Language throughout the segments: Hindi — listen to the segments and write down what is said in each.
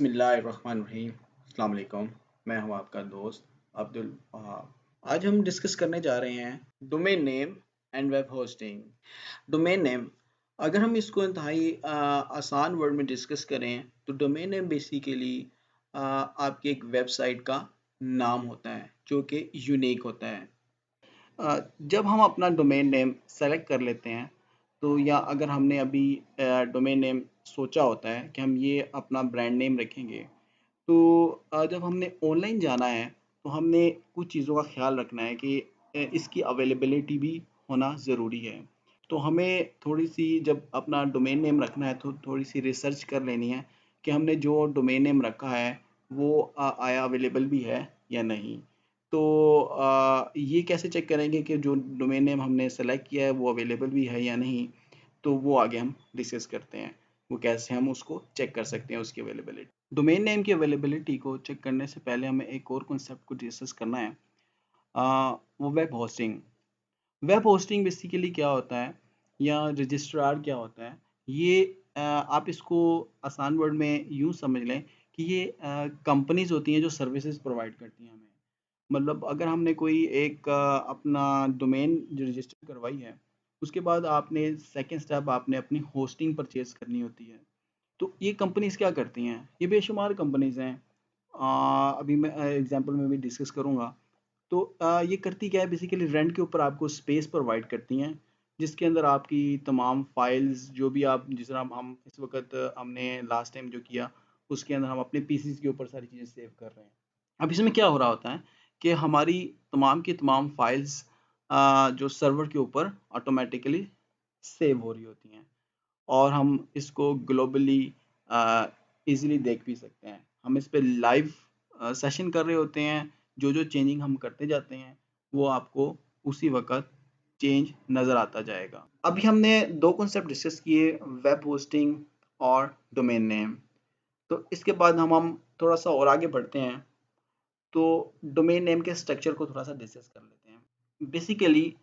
बिस्मिल्लाहिर्रहमानिर्रहीम। अस्सलाम वालेकुम। मैं हूं आपका दोस्त अब्दुल वहाब। आज हम डिस्कस करने जा रहे हैं domain name and web hosting. Domain name, अगर हम इसको इंतहाई आसान वर्ड में डिस्कस करें तो डोमेन नेम बेसिकली आपकी एक वेबसाइट का नाम होता है जो कि यूनिक होता है। जब हम अपना डोमेन नेम सेलेक्ट कर लेते हैं तो या अगर हमने अभी डोमेन नेम सोचा होता है कि हम ये अपना ब्रांड नेम रखेंगे, तो जब हमने ऑनलाइन जाना है तो हमने कुछ चीज़ों का ख्याल रखना है कि इसकी अवेलेबिलिटी भी होना ज़रूरी है। तो हमें थोड़ी-सी जब अपना डोमेन नेम रखना है तो थोड़ी-सी रिसर्च कर लेनी है कि हमने जो डोमेन नेम रखा है वो आया अवेलेबल भी है या नहीं। तो ये कैसे चेक करेंगे कि जो डोमेन नेम हमने सेलेक्ट किया है वो अवेलेबल भी है या नहीं? तो वो आगे हम डिस्कस करते हैं। वो कैसे हम उसको चेक कर सकते हैं उसकी अवेलेबिलिटी। डोमेन नेम की अवेलेबिलिटी को चेक करने से पहले हमें एक और कॉन्सेप्ट को डिस्कस करना है। वो web hosting. Web hosting basically क्या होता है या रजिस्ट्रार क्या होता है? ये आप इसको आसान वर्ड में यूँ समझ लें कि ये कंपनीज़ होती हैं जो सर्विसेज़ प्रोवाइड करती हैं हमें। मतलब अगर हमने कोई एक अपना डोमेन जो रजिस्टर करवाई है, उसके बाद आपने सेकंड स्टेप आपने अपनी होस्टिंग परचेज़ करनी होती है। तो ये कंपनीज़ क्या करती हैं? ये बेशुमार कंपनीज़ हैं। अभी मैं एग्ज़ाम्पल में भी डिस्कस करूँगा। तो ये करती क्या है, बेसिकली रेंट के ऊपर आपको स्पेस प्रोवाइड करती हैं, जिसके अंदर आपकी तमाम फाइल्स जो भी आप जिस तरह हम इस वक़्त हमने लास्ट टाइम जो किया, उसके अंदर हम अपने पीसीज़ के ऊपर सारी चीज़ें सेव कर रहे हैं। अब इसमें क्या हो रहा होता है कि हमारी तमाम की तमाम फाइल्स जो सर्वर के ऊपर ऑटोमैटिकली सेव हो रही होती हैं। और हम इसको ग्लोबली ईज़िली देख भी सकते हैं। हम इस पे लाइव सेशन कर रहे होते हैं, जो-जो चेंजिंग हम करते जाते हैं, वो आपको उसी वक़्त चेंज नज़र आता जाएगा। अभी हमने 2 कॉन्सेप्ट डिस्कस किए, वेब होस्टिंग और डोमेन नेम। तो इसके बाद हम थोड़ा-सा और आगे बढ़ते हैं, तो डोमेन नेम के स्ट्रक्चर को थोड़ा-सा डिस्कस कर लेते हैं। बेसिकली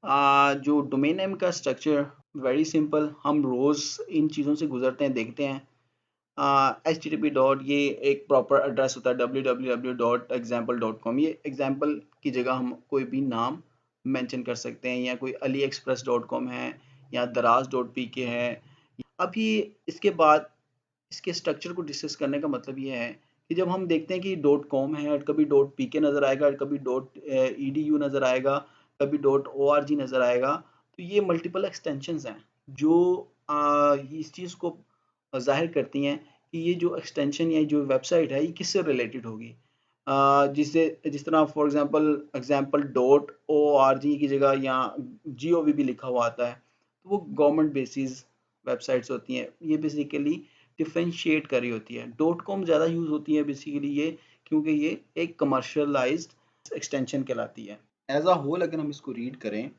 जो डोमेन नेम का स्ट्रक्चर वेरी सिंपल, हम रोज़ इन चीज़ों से गुज़रते हैं, देखते हैं। एचटीटीपी डॉट, ये एक प्रॉपर एड्रेस होता है www.example.com। ये एग्जाम्पल की जगह हम कोई भी नाम मेंशन कर सकते हैं, या कोई aliexpress.com है या daraz.pk है। अभी इसके बाद इसके स्ट्रक्चर को डिस्कस करने का मतलब ये है कि जब हम देखते हैं कि डॉट कॉम है, कभी डॉट पीके नज़र आएगा, कभी डॉट ईडीयू नज़र आएगा, कभी डॉट ओआरजी नज़र आएगा, तो ये मल्टीपल एक्सटेंशंस हैं जो इस चीज़ को ज़ाहिर करती हैं कि ये जो एक्सटेंशन या जो वेबसाइट है ये किससे रिलेटेड होगी। जिससे जिस तरह फॉर एग्जांपल डॉट ओआरजी की जगह यहाँ जीओवी भी लिखा हुआ आता है, तो वो गवर्नमेंट बेसिस वेबसाइट्स होती हैं। ये बेसिकली डिफरेंशिएट करी होती है। डॉट कॉम ज़्यादा यूज़ होती है बेसिकली ये, क्योंकि ये एक कमर्शियलाइज्ड एक्सटेंशन कहलाती है। एज अ होल अगर हम इसको रीड करें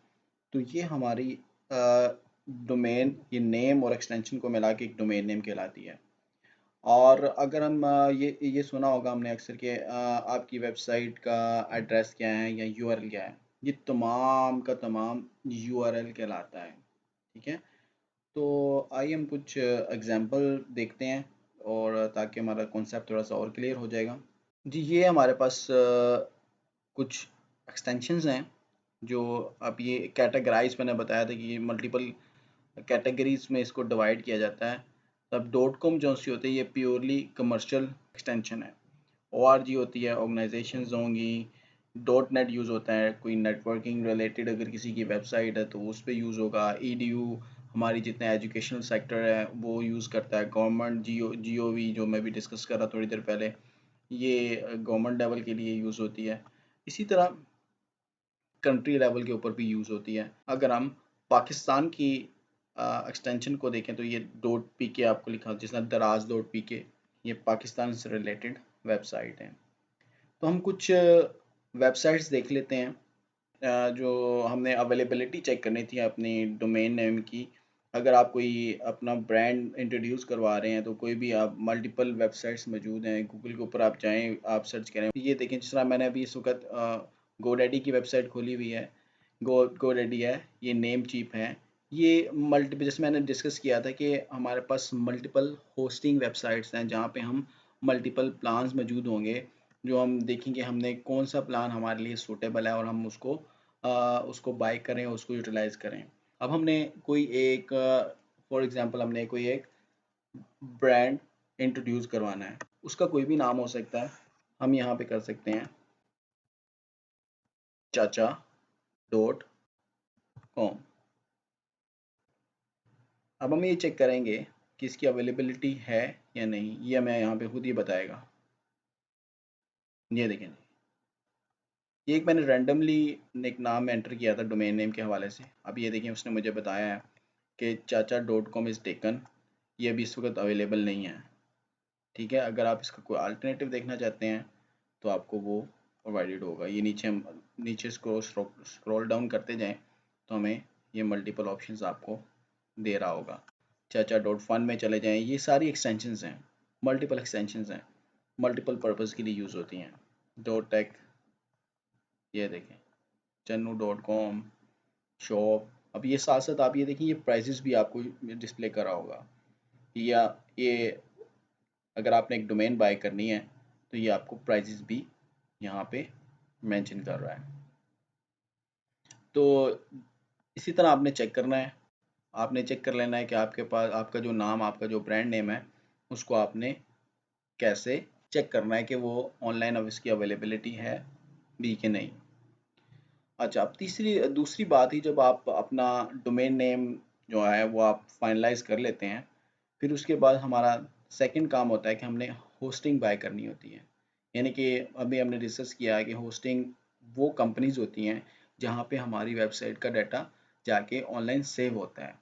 तो ये हमारी डोमेन, ये नेम और एक्सटेंशन को मिला के एक डोमेन नेम कहलाती है। और अगर हम ये सुना होगा हमने अक्सर कि आपकी वेबसाइट का एड्रेस क्या है या यूआरएल क्या है, ये तमाम का तमाम यूआरएल कहलाता है। ठीक है, तो आइए हम कुछ एग्जांपल देखते हैं, और ताकि हमारा कॉन्सेप्ट थोड़ा सा और क्लियर हो जाएगा। जी, ये हमारे पास कुछ एक्सटेंशंस हैं जो अब ये कैटेगराइज मैंने बताया था कि ये मल्टीपल कैटेगरीज में इसको डिवाइड किया जाता है। तब डॉट कॉम जो सी होती है ये प्योरली कमर्शियल एक्सटेंशन है। ओआरजी होती है, ऑर्गेनाइजेशंस होंगी। डॉट नेट यूज़ होता है, कोई नेटवर्किंग रिलेटेड अगर किसी की वेबसाइट है तो उस पर यूज़ होगा। ईडीयू हमारी जितने एजुकेशनल सेक्टर है वो यूज़ करता है। गवर्नमेंट जीओवी जो मैं भी डिस्कस कर रहा थोड़ी देर पहले, ये गवर्नमेंट लेवल के लिए यूज़ होती है। इसी तरह कंट्री लेवल के ऊपर भी यूज़ होती है। अगर हम पाकिस्तान की एक्सटेंशन को देखें तो ये डॉट पी के आपको लिखा, जिस तरह दराज डॉट पी के, ये पाकिस्तान से रिलेटेड वेबसाइट है। तो हम कुछ वेबसाइट्स देख लेते हैं जो हमने अवेलेबिलिटी चेक करनी थी अपनी डोमेन नेम की। अगर आप कोई अपना ब्रांड इंट्रोड्यूस करवा रहे हैं तो कोई भी आप मल्टीपल वेबसाइट्स मौजूद हैं। गूगल के ऊपर आप जाएँ, आप सर्च करें। ये देखें, जिस तरह मैंने अभी इस वक़्त गोडैडी की वेबसाइट खोली हुई है। गोडैडी है, ये नेम चीप है। ये मल्टीपल, जैसे मैंने डिस्कस किया था कि हमारे पास मल्टीपल होस्टिंग वेबसाइट्स हैं जहाँ पे हम मल्टीपल प्लान्स मौजूद होंगे जो हम देखेंगे हमने कौन सा प्लान हमारे लिए सूटेबल है और हम उसको बाय करें, उसको यूटिलाइज करें। अब हमने कोई एक फॉर एग्जांपल हमने कोई एक ब्रांड इंट्रोड्यूस करवाना है, उसका कोई भी नाम हो सकता है। हम यहाँ पे कर सकते हैं chacha.com। अब हम ये चेक करेंगे कि इसकी अवेलेबिलिटी है या नहीं, ये हमें यहाँ पे खुद ही बताएगा। ये देखें, ये एक मैंने रैंडमली एक नाम एंटर किया था डोमेन नेम के हवाले से। अब ये देखें उसने मुझे बताया है कि chacha.com इज़ टेकन, ये अभी इस वक्त अवेलेबल नहीं है। ठीक है, अगर आप इसका कोई अल्टरनेटिव देखना चाहते हैं तो आपको वो प्रोवाइडेड होगा। ये नीचे स्क्रॉल डाउन करते जाएं तो हमें ये मल्टीपल ऑप्शंस आपको दे रहा होगा। chacha.fun में चले जाएं, ये सारी एक्सटेंशंस हैं, मल्टीपल एक्सटेंशंस हैं, मल्टीपल पर्पज़ के लिए यूज़ होती हैं। .tech, ये देखें channu.com शॉप। अब ये साथ साथ आप ये देखिए, ये प्राइसेस भी आपको डिस्प्ले करा होगा, या ये अगर आपने एक डोमेन बाय करनी है तो ये आपको प्राइसेस भी यहाँ पे मेंशन कर रहा है। तो इसी तरह आपने चेक करना है, आपने चेक कर लेना है कि आपके पास आपका जो नाम, आपका जो ब्रांड नेम है, उसको आपने कैसे चेक करना है कि वो ऑनलाइन अब इसकी अवेलेबिलिटी है भी कि नहीं। अच्छा, अब दूसरी बात ही, जब आप अपना डोमेन नेम जो है वो आप फाइनलाइज कर लेते हैं, फिर उसके बाद हमारा सेकंड काम होता है कि हमने होस्टिंग बाय करनी होती है। यानी कि अभी हमने डिस्कस किया है कि होस्टिंग वो कंपनीज होती हैं जहाँ पे हमारी वेबसाइट का डाटा जाके ऑनलाइन सेव होता है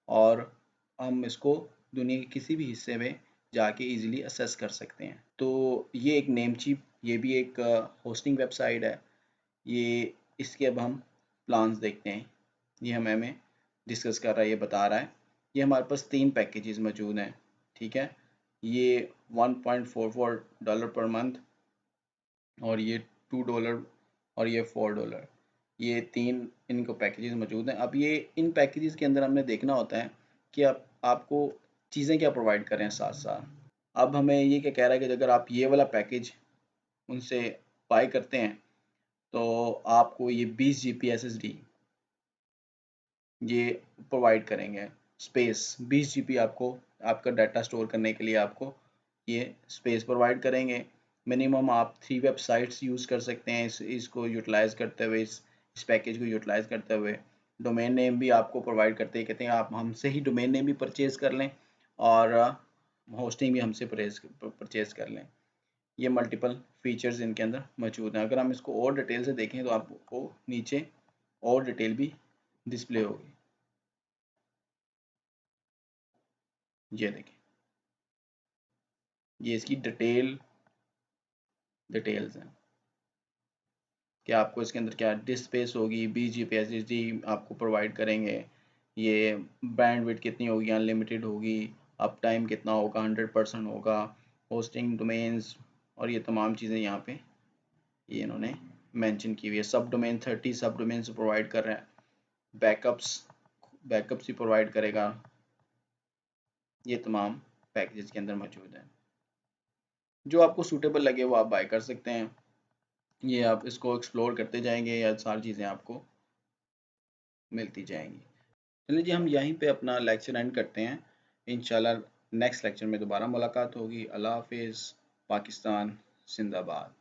और हम इसको दुनिया के किसी भी हिस्से में जाके इजीली असेस कर सकते हैं। तो ये एक नेमचीप, ये भी एक होस्टिंग वेबसाइट है। ये इसके अब हम प्लान्स देखते हैं। ये हमें डिस्कस कर रहा है, ये बता रहा है। ये हमारे पास 3 पैकेजेस मौजूद हैं। ठीक है, ये $1.44 पर मंथ, और ये $2 और ये $4, ये 3 इनको पैकेजेस मौजूद हैं। अब ये इन पैकेजेस के अंदर हमने देखना होता है कि आपको चीज़ें क्या प्रोवाइड करें साथ साथ। अब हमें ये क्या कह रहा है कि अगर आप ये वाला पैकेज उनसे बाय करते हैं तो आपको ये 20 GB SSD ये प्रोवाइड करेंगे। स्पेस 20 GB आपको आपका डाटा स्टोर करने के लिए आपको ये स्पेस प्रोवाइड करेंगे। मिनिमम आप 3 वेबसाइट्स यूज़ कर सकते हैं इसको यूटिलाइज़ करते हुए, इस पैकेज को यूटिलाइज़ करते हुए। डोमेन नेम भी आपको प्रोवाइड करते हैं, कहते हैं आप हमसे ही डोमेन नेम भी परचेज़ कर लें और होस्टिंग भी हमसे परचेज़ कर लें। ये मल्टीपल फीचर्स इनके अंदर मौजूद हैं। अगर हम इसको और डिटेल से देखें तो आपको नीचे और डिटेल भी डिस्प्ले होगी। ये देखें, ये इसकी डिटेल्स हैं कि आपको इसके अंदर क्या डिस्क स्पेस होगी, 20 GB SSD आपको प्रोवाइड करेंगे, ये बैंडविड्थ कितनी होगी, अनलिमिटेड होगी, अप टाइम कितना होगा, 100% होगा, होस्टिंग डोमेन्स, और ये तमाम चीज़ें यहाँ पे ये इन्होंने मेंशन की हुई है। सब डोमेन 30 सब डोमेन्स प्रोवाइड कर रहे हैं। बैकअप्स भी प्रोवाइड करेगा। ये तमाम पैकेजेस के अंदर मौजूद है। जो आपको सूटेबल लगे वो आप बाय कर सकते हैं। ये आप इसको एक्सप्लोर करते जाएंगे या सारी चीज़ें आपको मिलती जाएंगी। चलिए जी, हम यहीं पे अपना लेक्चर एंड करते हैं। इंशाल्लाह नेक्स्ट लेक्चर में दोबारा मुलाकात होगी। अल्लाह हाफिज़। पाकिस्तान जिंदाबाद।